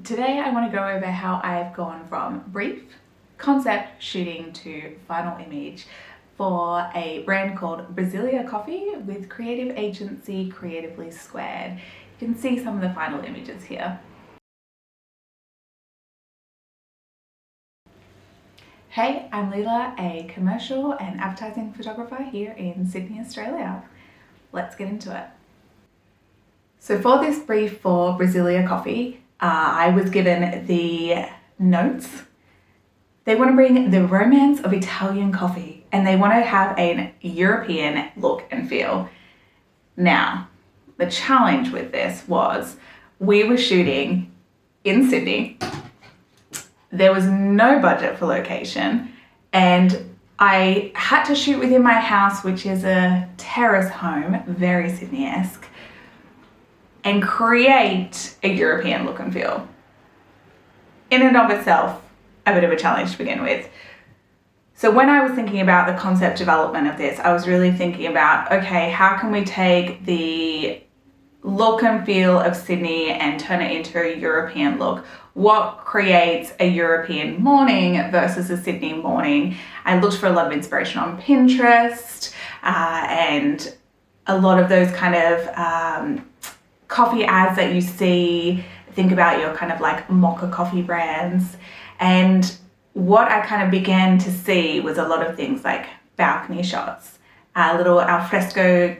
Today I want to go over how I've gone from brief concept shooting to final image for a brand called Brasilia Coffee with creative agency Creatively Squared. You can see some of the final images here. Hey, I'm Leela, a commercial and advertising photographer here in Sydney, Australia. Let's get into it. So for this brief for Brasilia Coffee, I was given the notes. They want to bring the romance of Italian coffee and they want to have an European look and feel. Now, the challenge with this was we were shooting in Sydney. There was no budget for location and I had to shoot within my house, which is a terrace home, very Sydney-esque, and create a European look and feel. In and of itself, a bit of a challenge to begin with. So when I was thinking about the concept development of this, I was really thinking about, okay, how can we take the look and feel of Sydney and turn it into a European look? What creates a European morning versus a Sydney morning? I looked for a lot of inspiration on Pinterest and a lot of those kind of coffee ads that you see. Think about your kind of like mocha coffee brands. And what I kind of began to see was a lot of things like balcony shots, little alfresco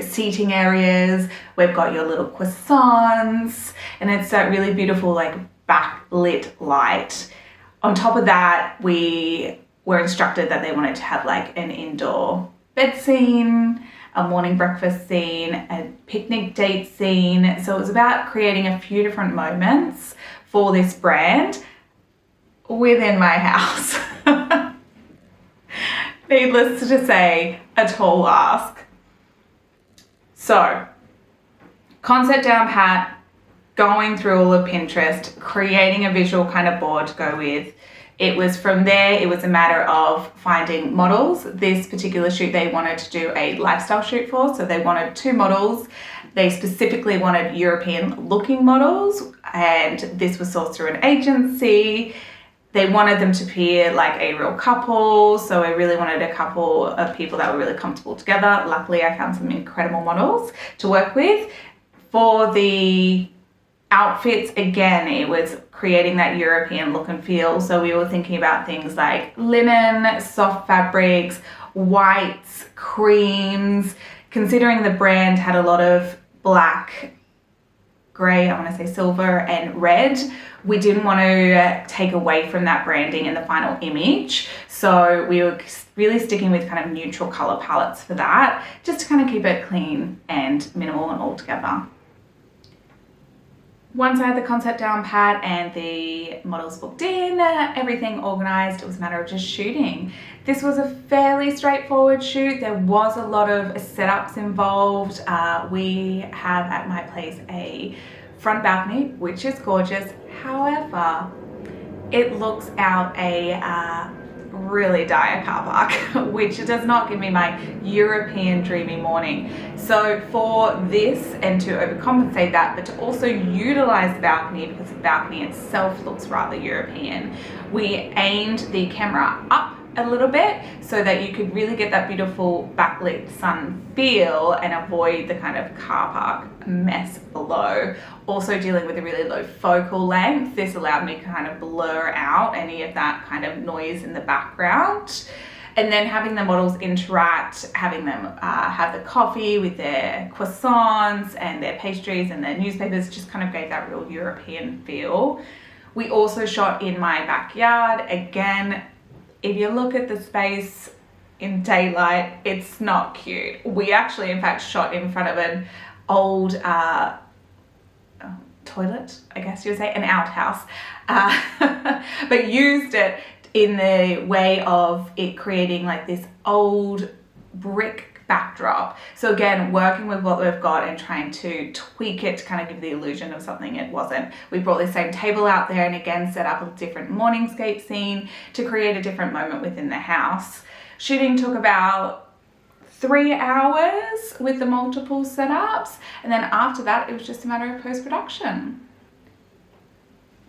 seating areas. We've got your little croissants, and it's that really beautiful like backlit light. On top of that, we were instructed that they wanted to have like an indoor bed scene, a morning breakfast scene, a picnic date scene. So it was about creating a few different moments for this brand within my house. Needless to say, a tall ask. So, concept down pat, going through all of Pinterest, creating a visual kind of board to go with. It was from there, it was a matter of finding models. This particular shoot they wanted to do a lifestyle shoot for, so they wanted 2 models. They specifically wanted European looking models, and this was sourced through an agency. They wanted them to appear like a real couple, so I really wanted a couple of people that were really comfortable together. Luckily, I found some incredible models to work with. For the outfits, again, it was creating that European look and feel. So we were thinking about things like linen, soft fabrics, whites, creams. Considering the brand had a lot of black, grey, I want to say silver and red, we didn't want to take away from that branding in the final image. So we were really sticking with kind of neutral colour palettes for that, just to kind of keep it clean and minimal and all together. Once I had the concept down pat and the models booked in, everything organised, it was a matter of just shooting. This was a fairly straightforward shoot. There was a lot of setups involved. We have at my place a front balcony, which is gorgeous. However, it looks out a really dire car park, which does not give me my European dreamy morning. So for this, and to overcompensate that, but to also utilize the balcony because the balcony itself looks rather European, we aimed the camera up a little bit so that you could really get that beautiful backlit sun feel and avoid the kind of car park mess below. Also dealing with a really low focal length, this allowed me to kind of blur out any of that kind of noise in the background. And then having the models interact, having them have the coffee with their croissants and their pastries and their newspapers just kind of gave that real European feel. We also shot in my backyard. Again, if you look at the space in daylight, it's not cute. We actually, in fact, shot in front of an old toilet, I guess you would say, an outhouse, but used it in the way of it creating like this old brick backdrop. So again, working with what we've got and trying to tweak it to kind of give the illusion of something it wasn't. We brought the same table out there and again set up a different morningscape scene to create a different moment within the house. Shooting took about 3 hours with the multiple setups, and then after that it was just a matter of post-production.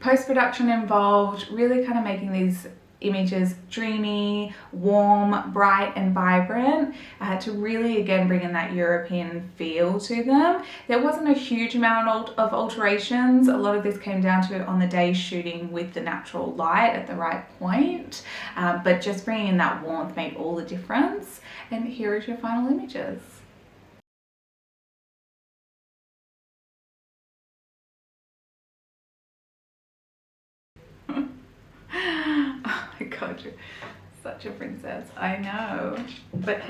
Post-production involved really kind of making these images dreamy, warm, bright and vibrant to really again bring in that European feel to them. There wasn't a huge amount of alterations. A lot of this came down to on the day shooting with the natural light at the right point, but just bringing in that warmth made all the difference. And here is your final images. Oh my god, you're such a princess. I know. But hey.